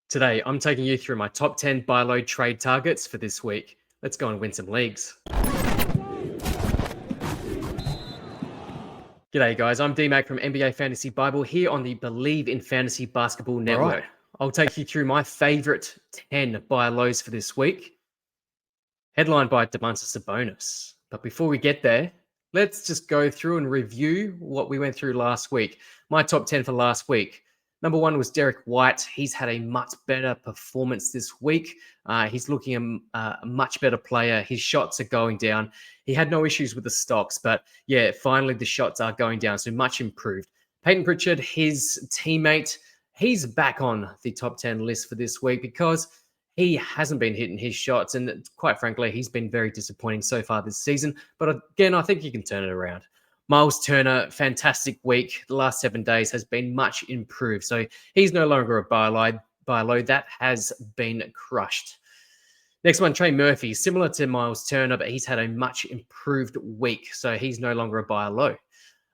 Today, I'm taking you through my top 10 buy low trade targets for this week. Let's go and win some leagues. G'day guys, I'm D-Mac from NBA Fantasy Bible here on the Believe in Fantasy Basketball Network. I'll take you through my favorite 10 buy lows for this week, headlined by Domantas Sabonis. But before we get there, let's just go through and review what we went through last week. My top 10 for last week. Number 1 was Derek White. He's had a much better performance this week. He's looking a much better player. His shots are going down. He had no issues with the stocks, but yeah, finally the shots are going down, so much improved. Payton Pritchard, his teammate, he's back on the top 10 list for this week because he hasn't been hitting his shots, and quite frankly, he's been very disappointing so far this season. But again, I think he can turn it around. Miles Turner, fantastic week. The last 7 days has been much improved. So he's no longer a buy low. That has been crushed. Next one, Trey Murphy. Similar to Miles Turner, but he's had a much improved week. So he's no longer a buy low.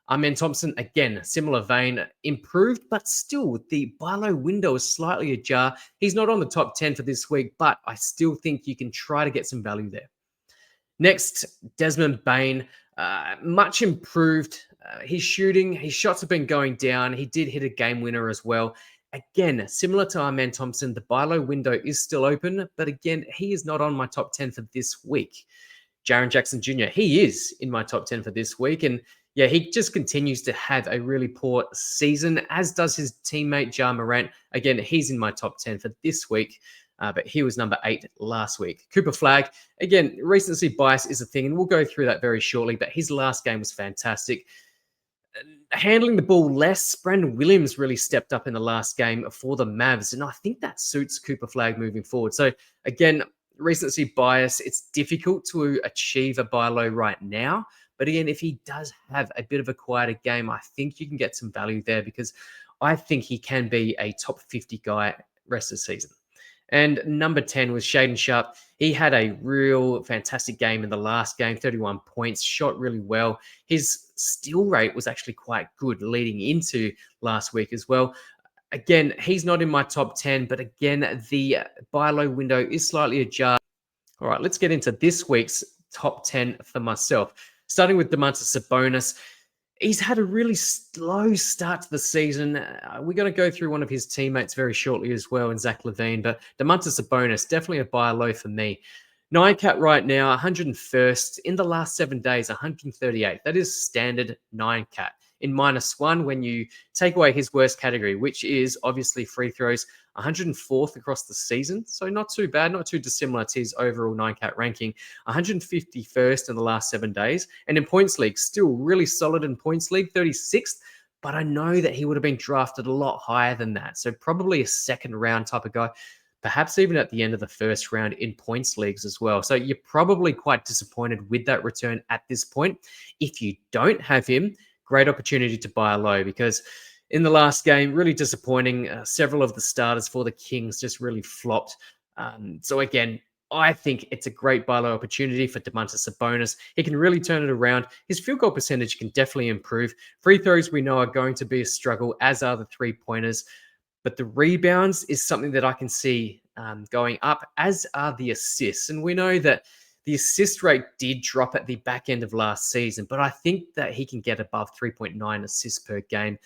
Amen Thompson, again, similar vein, improved, but still the buy low window is slightly ajar. He's not on the top 10 for this week, but I still think you can try to get some value there. Next, Desmond Bane, much improved. His shots have been going down. He did hit a game winner as well. Again, similar to Amen Thompson, the buy low window is still open, but again, he is not on my top 10 for this week. Jaren Jackson Jr., he is in my top 10 for this week, and yeah, he just continues to have a really poor season, as does his teammate Ja Morant. Again, he's in my top 10 for this week. But he was number 8 last week. Cooper Flagg, again, recency bias is a thing, and we'll go through that very shortly, but his last game was fantastic. Handling the ball less, Brandon Williams really stepped up in the last game for the Mavs, and I think that suits Cooper Flagg moving forward. So again, recency bias, it's difficult to achieve a buy low right now, but again, if he does have a bit of a quieter game, I think you can get some value there because I think he can be a top 50 guy rest of the season. And number 10 was Shaedon Sharpe. He had a real fantastic game in the last game, 31 points, shot really well. His steal rate was actually quite good leading into last week as well. Again, he's not in my top 10, but again, the buy low window is slightly ajar. All right, let's get into this week's top 10 for myself. Starting with Domantas Sabonis. He's had a really slow start to the season. We're going to go through one of his teammates very shortly as well, and Zach LaVine, but Domantas Sabonis, definitely a buy low for me. 9 cat right now, 101st. In the last 7 days, 138. That is standard 9 cat. In -1, when you take away his worst category, which is obviously free throws, 104th across the season. So not too bad, not too dissimilar to his overall 9 cat ranking. 151st in the last 7 days. And in points league, still really solid in points league, 36th. But I know that he would have been drafted a lot higher than that. So probably a second round type of guy, perhaps even at the end of the first round in points leagues as well. So you're probably quite disappointed with that return at this point. If you don't have him, great opportunity to buy low because in the last game, really disappointing. Several of the starters for the Kings just really flopped. So again, I think it's a great buy low opportunity for Domantas Sabonis. He can really turn it around. His field goal percentage can definitely improve. Free throws we know are going to be a struggle, as are the 3-pointers. But the rebounds is something that I can see going up, as are the assists. And we know that the assist rate did drop at the back end of last season, but I think that he can get above 3.9 assists per game.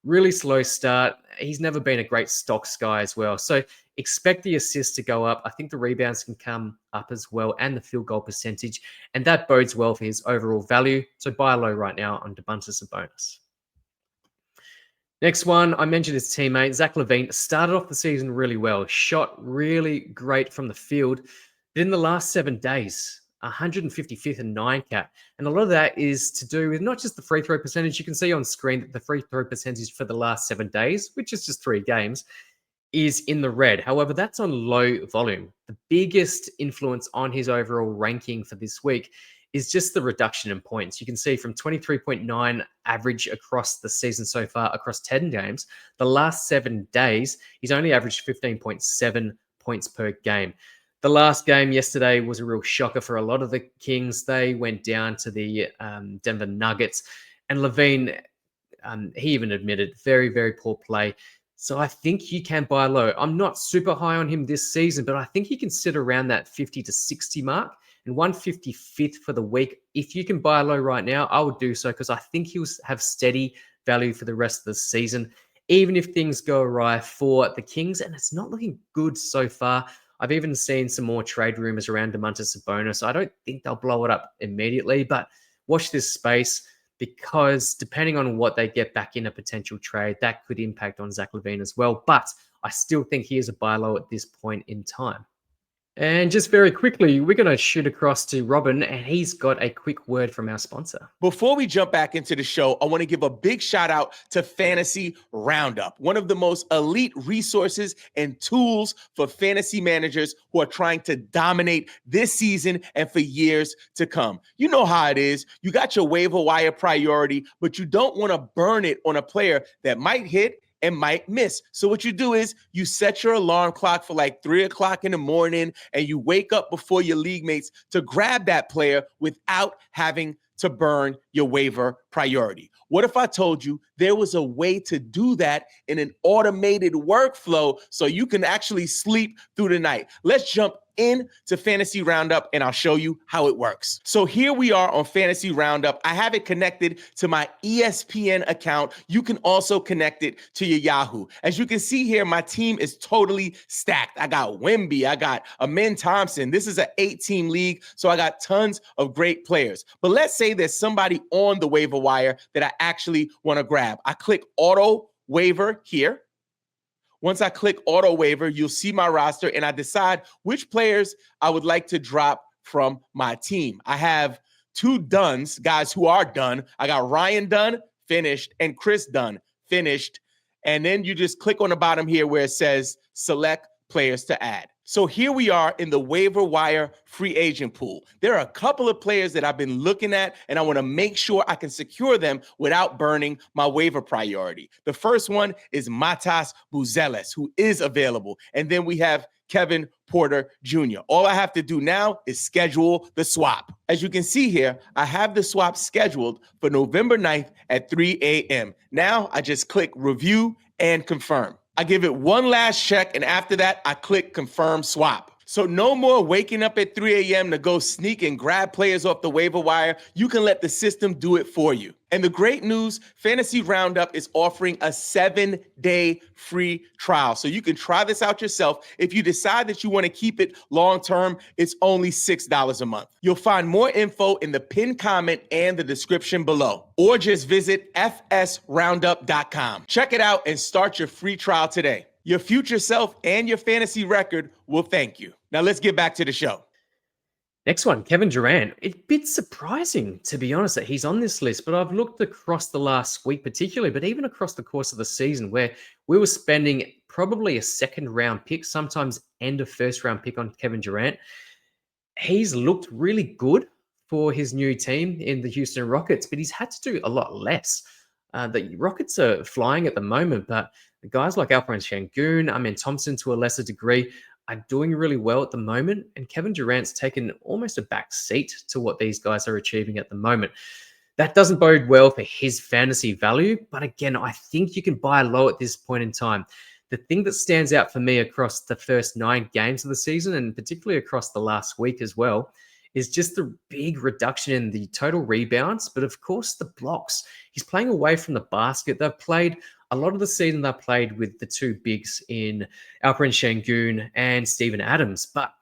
Really slow start. He's never been a great stocks guy as well. So expect the assists to go up. I think the rebounds can come up as well, and the field goal percentage. And that bodes well for his overall value. So buy low right now on Domantas Sabonis. Next one, I mentioned his teammate, Zach LaVine, started off the season really well. Shot really great from the field. But in the last 7 days, 155th and 9 cat. And a lot of that is to do with not just the free throw percentage. You can see on screen that the free throw percentage for the last 7 days, which is just 3 games, is in the red. However, that's on low volume. The biggest influence on his overall ranking for this week is just the reduction in points. You can see from 23.9 average across the season so far, across 10 games, the last 7 days, he's only averaged 15.7 points per game. The last game yesterday was a real shocker for a lot of the Kings. They went down to the Denver Nuggets, and LaVine, he even admitted very, very poor play. So I think you can buy low. I'm not super high on him this season, but I think he can sit around that 50 to 60 mark, and 155th for the week. If you can buy low right now, I would do so because I think he'll have steady value for the rest of the season, even if things go awry for the Kings, and it's not looking good so far. I've even seen some more trade rumors around Domantas Sabonis. I don't think they'll blow it up immediately, but watch this space, because depending on what they get back in a potential trade, that could impact on Zach LaVine as well. But I still think he is a buy low at this point in time. And just very quickly, we're going to shoot across to Robin, and he's got a quick word from our sponsor. Before we jump back into the show, I want to give a big shout out to Fantasy Roundup, one of the most elite resources and tools for fantasy managers who are trying to dominate this season and for years to come. You know how it is. You got your waiver wire priority, but you don't want to burn it on a player that might hit and might miss. So what you do is you set your alarm clock for like 3 o'clock in the morning, and you wake up before your league mates to grab that player without having to burn your waiver priority. What if I told you there was a way to do that in an automated workflow so you can actually sleep through the night? Let's jump into Fantasy Roundup and I'll show you how it works. So here we are on Fantasy Roundup. I have it connected to my ESPN account. You can also connect it to your Yahoo. As you can see here, my team is totally stacked. I got Wemby, I got Amin Thompson. This is an 8-team league, so I got tons of great players. But let's say there's somebody on the waiver wire that I actually want to grab. I click auto waiver here. Once I click auto waiver, you'll see my roster, and I decide which players I would like to drop from my team. I have 2 Duns, guys who are done. I got Ryan Dunn, finished, and Chris Dunn, finished. And then you just click on the bottom here where it says select players to add. So here we are in the waiver wire free agent pool. There are a couple of players that I've been looking at, and I want to make sure I can secure them without burning my waiver priority. The first one is Domantas Sabonis, who is available. And then we have Kevin Porter Jr. All I have to do now is schedule the swap. As you can see here, I have the swap scheduled for November 9th at 3 a.m. Now I just click review and confirm. I give it one last check, and after that, I click confirm swap. So no more waking up at 3 a.m. to go sneak and grab players off the waiver wire. You can let the system do it for you. And the great news, Fantasy Roundup is offering a 7-day free trial. So you can try this out yourself. If you decide that you want to keep it long-term, it's only $6 a month. You'll find more info in the pinned comment and the description below. Or just visit fsroundup.com. Check it out and start your free trial today. Your future self and your fantasy record will thank you. Now let's get back to the show. Next one, Kevin Durant. It's a bit surprising, to be honest, that he's on this list, but I've looked across the last week particularly, but even across the course of the season, where we were spending probably a 2nd round pick, sometimes end of 1st round pick on Kevin Durant. He's looked really good for his new team in the Houston Rockets, but he's had to do a lot less. The Rockets are flying at the moment, but the guys like Alperen Sengun, Amin Thompson to a lesser degree, are doing really well at the moment. And Kevin Durant's taken almost a back seat to what these guys are achieving at the moment. That doesn't bode well for his fantasy value. But again, I think you can buy low at this point in time. The thing that stands out for me across the first 9 games of the season, and particularly across the last week as well, is just the big reduction in the total rebounds, but of course the blocks. He's playing away from the basket. They've played a lot of the season, they played with the 2 bigs in Alperen Sengun and Steven Adams, but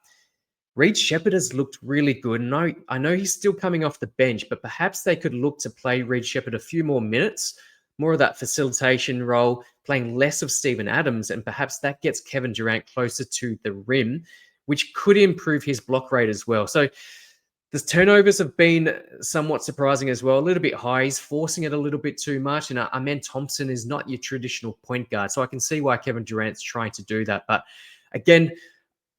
Reed Shepherd has looked really good. And I know he's still coming off the bench, but perhaps they could look to play Reed Shepherd a few more minutes, more of that facilitation role, playing less of Steven Adams, and perhaps that gets Kevin Durant closer to the rim, which could improve his block rate as well. So the turnovers have been somewhat surprising as well, a little bit high. He's forcing it a little bit too much. And Amin Thompson is not your traditional point guard. So I can see why Kevin Durant's trying to do that. But again,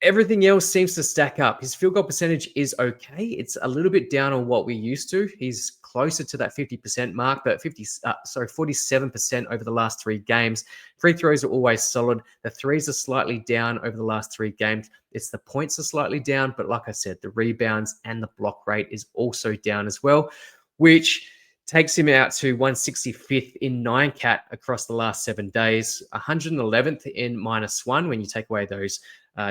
everything else seems to stack up. His field goal percentage is okay. It's a little bit down on what we're used to. He's closer to that 50% mark, but 47% over the last 3 games. Free throws are always solid. The threes are slightly down over the last 3 games. It's the points are slightly down, but like I said, the rebounds and the block rate is also down as well, which Takes him out to 165th in 9-cat across the last 7 days, 111th in -1 when you take away those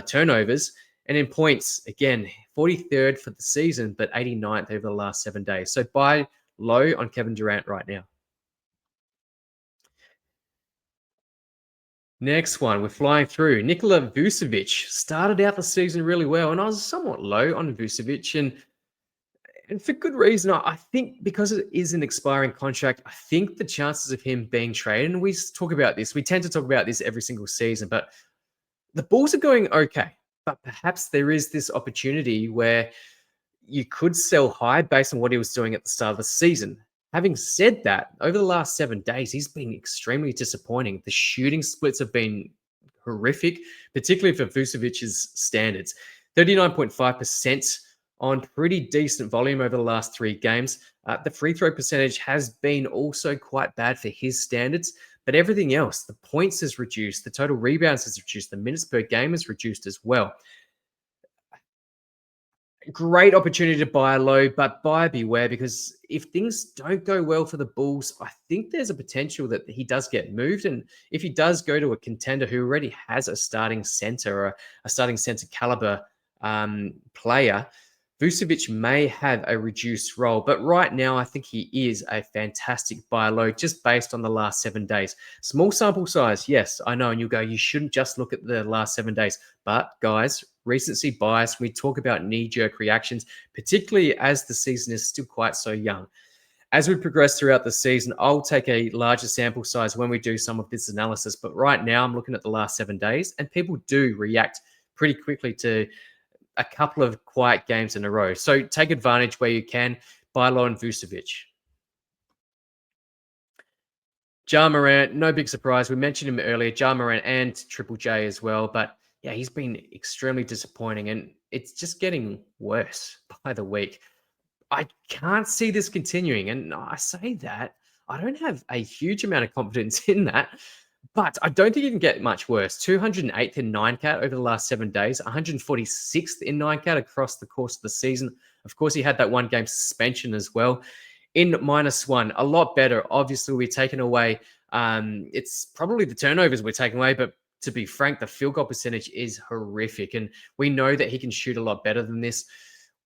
turnovers. And in points, again, 43rd for the season, but 89th over the last 7 days. So buy low on Kevin Durant right now. Next one, we're flying through. Nikola Vucevic started out the season really well, and I was somewhat low on Vucevic, and for good reason. I think because it is an expiring contract, I think the chances of him being traded, and we talk about this, we tend to talk about this every single season, but the Bulls are going okay. But perhaps there is this opportunity where you could sell high based on what he was doing at the start of the season. Having said that, over the last 7 days, he's been extremely disappointing. The shooting splits have been horrific, particularly for Vucevic's standards. 39.5% on pretty decent volume over the last 3 games. The free throw percentage has been also quite bad for his standards, but everything else, the points has reduced, the total rebounds has reduced, the minutes per game has reduced as well. Great opportunity to buy low, but buyer beware, because if things don't go well for the Bulls, I think there's a potential that he does get moved. And if he does go to a contender who already has a starting center or a starting center caliber player, Vucevic may have a reduced role. But right now, I think he is a fantastic buy low just based on the last 7 days. Small sample size, yes, I know. And you'll go, you shouldn't just look at the last 7 days. But guys, recency bias, we talk about knee-jerk reactions, particularly as the season is still quite so young. As we progress throughout the season, I'll take a larger sample size when we do some of this analysis. But right now, I'm looking at the last 7 days, and people do react pretty quickly to a couple of quiet games in a row. So take advantage where you can. Buy low on Vucevic. Ja Morant, no big surprise. We mentioned him earlier, Ja Morant and Triple J as well. But yeah, he's been extremely disappointing, and it's just getting worse by the week. I can't see this continuing. And I say that, I don't have a huge amount of confidence in that, but I don't think it can get much worse. 208th in 9-cat over the last 7 days, 146th in 9-cat across the course of the season. Of course, he had that 1-game suspension as well. In -1, a lot better. Obviously, we're taking away, it's probably the turnovers we're taking away, but to be frank, the field goal percentage is horrific. And we know that he can shoot a lot better than this.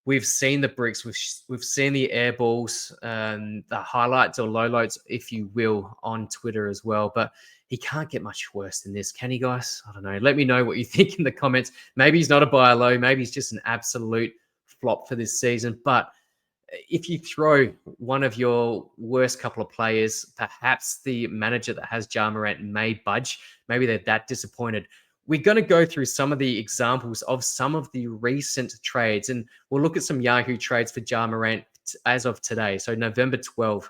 We've seen the bricks, we've seen the air balls, the highlights or lowlights, if you will, on Twitter as well. But he can't get much worse than this, can he, guys? I don't know. Let me know what you think in the comments. Maybe he's not a buy low. Maybe he's just an absolute flop for this season. But if you throw one of your worst couple of players, perhaps the manager that has Ja Morant may budge. Maybe they're that disappointed. We're going to go through some of the examples of some of the recent trades, and we'll look at some Yahoo trades for Ja Morant as of today. So November 12th.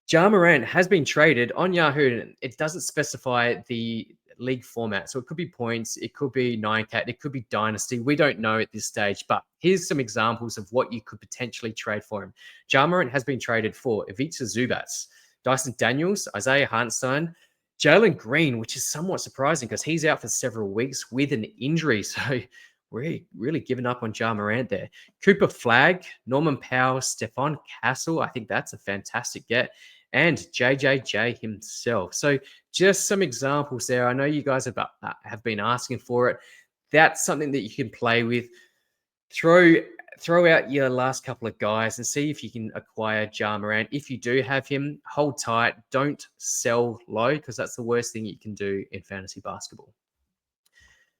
Ja Morant has been traded on Yahoo, and it doesn't specify the league format. So it could be points, it could be 9-cat, it could be Dynasty. We don't know at this stage, but here's some examples of what you could potentially trade for him. Ja Morant has been traded for Ivica Zubac, Dyson Daniels, Isaiah Hartenstein, Jalen Green, which is somewhat surprising because he's out for several weeks with an injury. So we're really giving up on Ja Morant there. Cooper Flagg, Norman Powell, Stephon Castle. I think that's a fantastic get. And JJJ himself. So just some examples there. I know you guys have been asking for it. That's something that you can play with. Throw out your last couple of guys and see if you can acquire Ja Morant. If you do have him, hold tight. Don't sell low, because that's the worst thing you can do in fantasy basketball.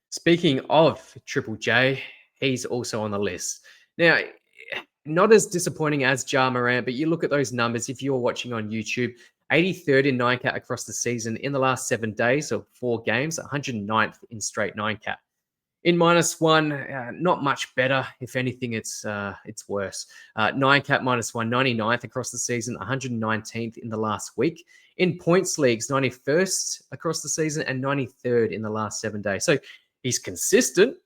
Speaking of Triple J, he's also on the list. Now, not as disappointing as Ja Morant, but you look at those numbers. If you're watching on YouTube, 83rd in 9-cat across the season in the last 7 days of 4 games, 109th in straight 9-cat. In -1, not much better. If anything, it's worse. 9-cat -1, 99th across the season, 119th in the last week. In points leagues, 91st across the season and 93rd in the last 7 days. So he's consistent,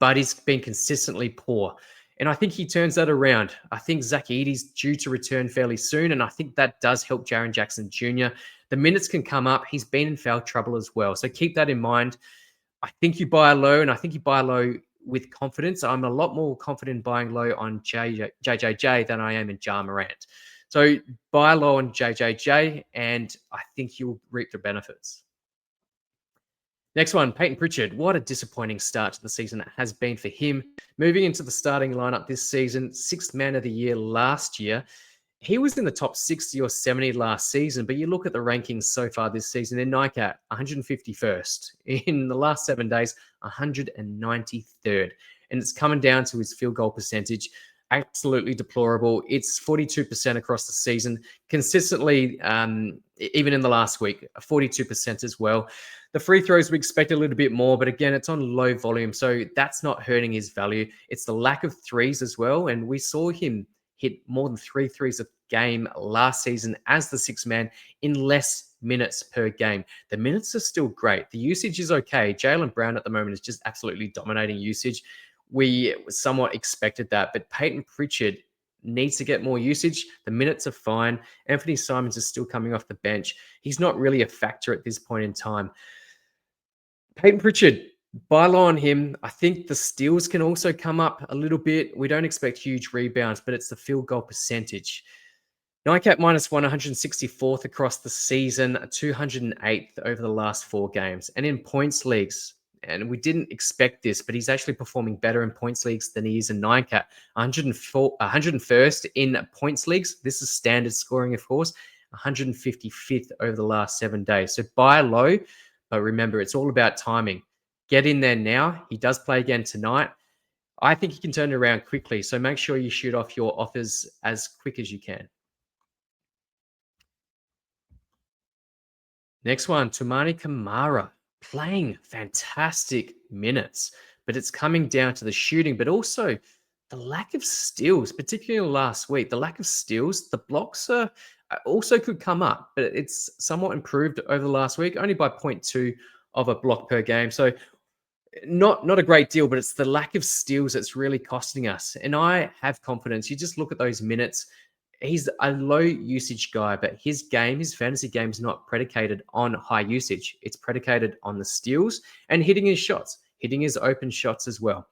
but he's been consistently poor. And I think he turns that around. I think Zach Edey's due to return fairly soon, and I think that does help Jaren Jackson Jr. The minutes can come up. He's been in foul trouble as well. So keep that in mind. I think you buy low, and I think you buy low with confidence. I'm a lot more confident in buying low on JJJ than I am in Ja Morant. So buy low on JJJ, and I think you'll reap the benefits. Next one, Payton Pritchard. What a disappointing start to the season it has been for him. Moving into the starting lineup this season, 6th man of the year last year. He was in the top 60 or 70 last season, but you look at the rankings so far this season in NICAT, 151st. In the last 7 days, 193rd. And it's coming down to his field goal percentage. Absolutely deplorable. It's 42% across the season, consistently, even in the last week, 42% as well. The free throws, we expect a little bit more, but again, it's on low volume, so that's not hurting his value. It's the lack of threes as well, and we saw him hit more than 3 threes a game last season as the 6th man in less minutes per game. The minutes are still great. The usage is okay. Jaylen Brown at the moment is just absolutely dominating usage. We somewhat expected that, but Payton Pritchard needs to get more usage. The minutes are fine. Anthony Simons is still coming off the bench. He's not really a factor at this point in time. Payton Pritchard, buy low on him. I think the steals can also come up a little bit. We don't expect huge rebounds, but it's the field goal percentage. NICAT minus 164th across the season, 208th over the last 4 games. And in points leagues, and we didn't expect this, but he's actually performing better in points leagues than he is in NICAT. 101st in points leagues. This is standard scoring, of course. 155th over the last 7 days. So buy low, but remember, it's all about timing. Get in there now. He does play again tonight. I think he can turn it around quickly. So make sure you shoot off your offers as quick as you can. Next one, Toumani Camara, playing fantastic minutes, but it's coming down to the shooting, but also the lack of steals, particularly last week. The lack of steals, the blocks are also could come up, but it's somewhat improved over the last week, only by 0.2 of a block per game. So not a great deal, but it's the lack of steals that's really costing us. And I have confidence. You just look at those minutes. He's a low usage guy, but his game, his fantasy game is not predicated on high usage. It's predicated on the steals and hitting his shots, hitting his open shots as well.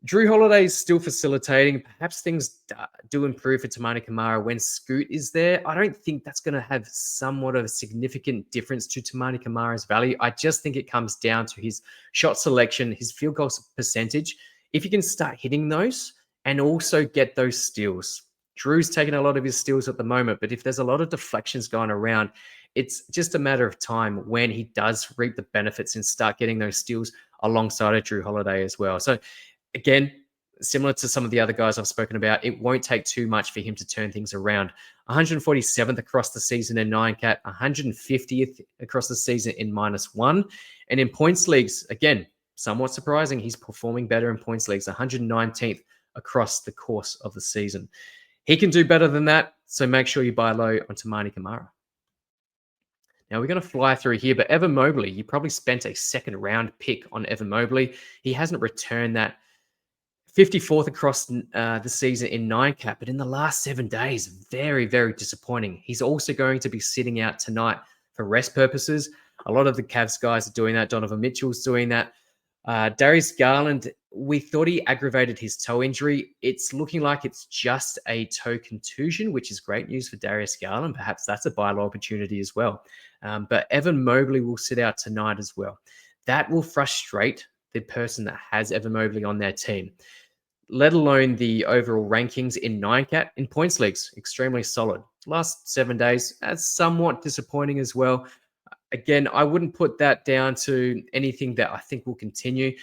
Drew Holiday is still facilitating. Perhaps things do improve for Toumani Camara when Scoot is there. I don't think that's going to have somewhat of a significant difference to Toumani Camara's value. I just think it comes down to his shot selection, his field goal percentage. If you can start hitting those and also get those steals. Drew's taking a lot of his steals at the moment, but if there's a lot of deflections going around, it's just a matter of time when he does reap the benefits and start getting those steals alongside of Drew Holiday as well. So again, similar to some of the other guys I've spoken about, it won't take too much for him to turn things around. 147th across the season in 9cat, 150th across the season in -1. And in points leagues, again, somewhat surprising, he's performing better in points leagues, 119th across the course of the season. He can do better than that, so make sure you buy low on Toumani Camara. Now, we're going to fly through here, but Evan Mobley, you probably spent a 2nd round pick on Evan Mobley. He hasn't returned that. 54th across the season in 9cat, but in the last 7 days, very, very disappointing. He's also going to be sitting out tonight for rest purposes. A lot of the Cavs guys are doing that. Donovan Mitchell's doing that. Darius Garland, we thought he aggravated his toe injury. It's looking like it's just a toe contusion, which is great news for Darius Garland. Perhaps that's a buy low opportunity as well. But Evan Mobley will sit out tonight as well. That will frustrate the person that has Evan Mobley on their team, let alone the overall rankings in 9cat. In points leagues, extremely solid. Last 7 days, that's somewhat disappointing as well. Again, I wouldn't put that down to anything that I think will continue.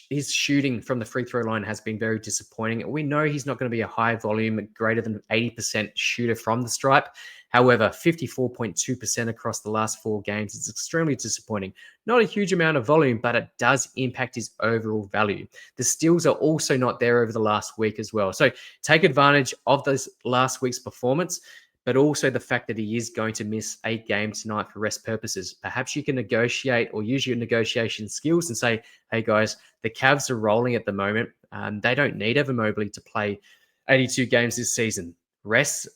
His shooting from the free throw line has been very disappointing. We know he's not going to be a high volume, greater than 80% shooter from the stripe. However, 54.2% across the last 4 games is extremely disappointing. Not a huge amount of volume, but it does impact his overall value. The steals are also not there over the last week as well. So take advantage of this last week's performance, but also the fact that he is going to miss a game tonight for rest purposes. Perhaps you can negotiate or use your negotiation skills and say, hey guys, the Cavs are rolling at the moment. They don't need Evan Mobley to play 82 games this season. Rest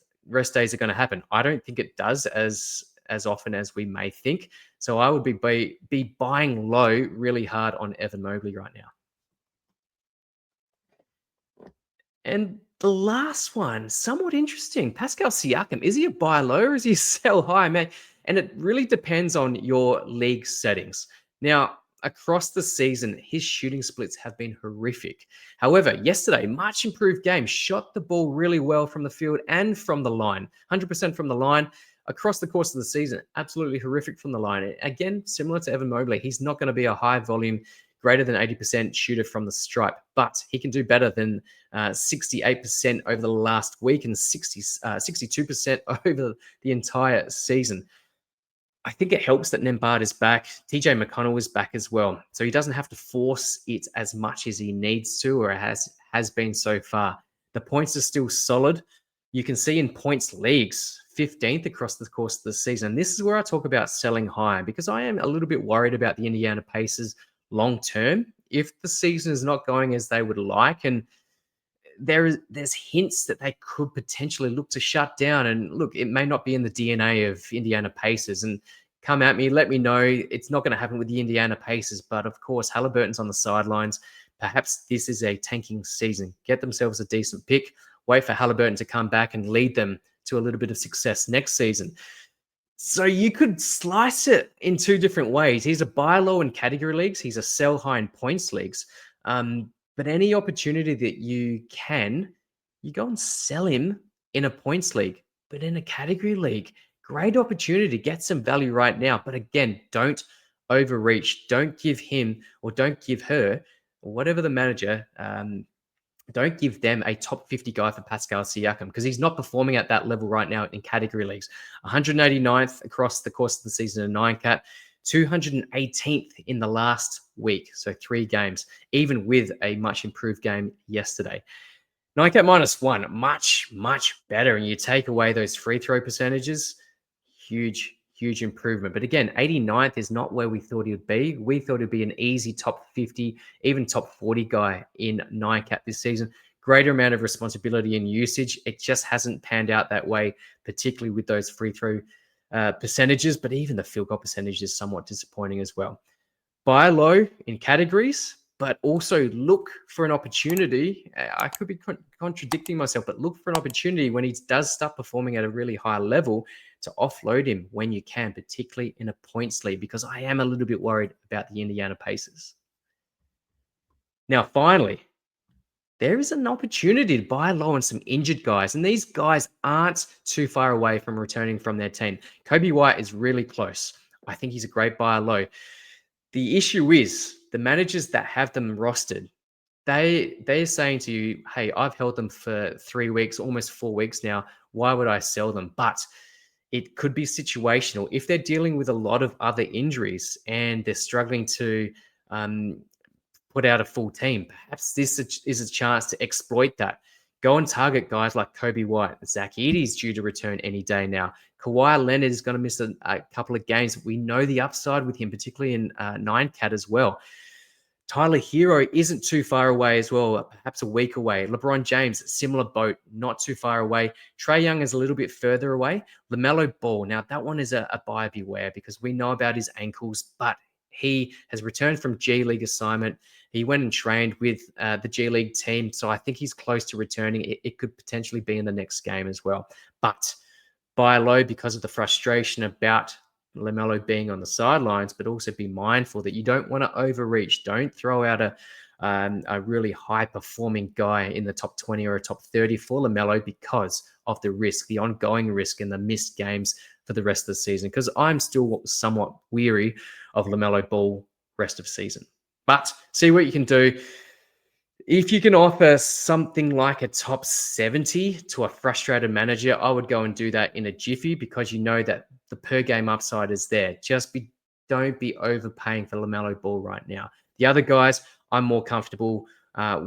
days are going to happen. I don't think it does as often as we may think. So I would be buying low really hard on Evan Mobley right now. And the last one, somewhat interesting. Pascal Siakam, is he a buy low or is he a sell high, man? And it really depends on your league settings. Now, across the season, his shooting splits have been horrific. However, yesterday, much improved game, shot the ball really well from the field and from the line, 100% from the line. Across the course of the season, absolutely horrific from the line. Again, similar to Evan Mobley, he's not going to be a high volume, greater than 80% shooter from the stripe, but he can do better than 68% over the last week and 62% over the entire season. I think it helps that Nembhard is back. TJ McConnell is back as well. So he doesn't have to force it as much as he needs to or has been so far. The points are still solid. You can see in points leagues, 15th across the course of the season. This is where I talk about selling high because I am a little bit worried about the Indiana Pacers long term. If the season is not going as they would like, and there's hints that they could potentially look to shut down. And look, it may not be in the DNA of Indiana Pacers. And come at me, let me know. It's not going to happen with the Indiana Pacers. But of course, Halliburton's on the sidelines. Perhaps this is a tanking season. Get themselves a decent pick. Wait for Halliburton to come back and lead them to a little bit of success next season. So you could slice it in two different ways. He's a buy low in category leagues. He's a sell high in points leagues. But any opportunity that you can, you go and sell him in a points league. But in a category league, great opportunity. Get some value right now. But again, don't overreach. Don't give him or don't give her, or whatever the manager, don't give them a top 50 guy for Pascal Siakam because he's not performing at that level right now in category leagues. 189th across the course of the season in 9-cat, 218th in the last week, so 3 games, even with a much improved game yesterday. 9-cat -1, much better. And you take away those free throw percentages, huge improvement. But again, 89th is not where we thought he would be. We thought he'd be an easy top 50, even top 40 guy in 9-cat this season. Greater amount of responsibility and usage. It just hasn't panned out that way, particularly with those free throw percentages, but even the field goal percentage is somewhat disappointing as well. Buy low in categories, but also look for an opportunity. I could be contradicting myself, but look for an opportunity when he does start performing at a really high level to offload him when you can, particularly in a points league, because I am a little bit worried about the Indiana Pacers. Now, finally, there is an opportunity to buy low on some injured guys, and these guys aren't too far away from returning from their team. Kobe White is really close. I think he's a great buy low. The issue is the managers that have them rostered, they're saying to you, hey, I've held them for 3 weeks, almost 4 weeks now. Why would I sell them? But it could be situational. If they're dealing with a lot of other injuries and they're struggling to put out a full team, perhaps this is a chance to exploit that. Go and target guys like Kobe White. Zach Edey's due to return any day now. Kawhi Leonard is going to miss a couple of games. We know the upside with him, particularly in 9-cat as well. Tyler Hero isn't too far away as well, perhaps a week away. LeBron James, similar boat, not too far away. Trae Young is a little bit further away. LaMelo Ball, now that one is a buyer beware because we know about his ankles, but he has returned from G League assignment. He went and trained with the G League team, so I think he's close to returning. It could potentially be in the next game as well. But buy low because of the frustration about LaMelo being on the sidelines, but also be mindful that you don't want to overreach. Don't throw out a really high-performing guy in the top 20 or a top 30 for LaMelo because of the risk, the ongoing risk and the missed games for the rest of the season, because I'm still somewhat weary of LaMelo Ball rest of season. But see what you can do. If you can offer something like a top 70 to a frustrated manager, I would go and do that in a jiffy because you know that the per game upside is there. Don't be overpaying for LaMelo Ball right now. The other guys, I'm more comfortable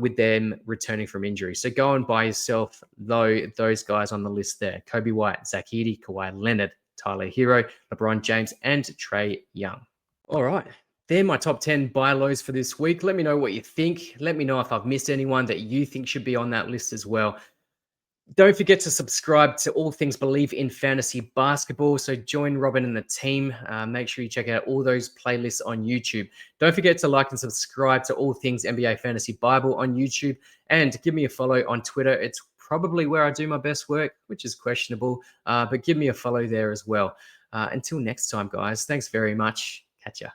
with them returning from injury. So go and buy yourself those guys on the list there. Kobe White, Zach Edey, Kawhi Leonard, Tyler Hero, LeBron James, and Trae Young. All right. They're my top 10 buy lows for this week. Let me know what you think. Let me know if I've missed anyone that you think should be on that list as well. Don't forget to subscribe to All Things Believe in Fantasy Basketball. So join Robin and the team. Make sure you check out all those playlists on YouTube. Don't forget to like and subscribe to All Things NBA Fantasy Bible on YouTube. And give me a follow on Twitter. It's probably where I do my best work, which is questionable, but give me a follow there as well. Until next time, guys, thanks very much. Catch ya.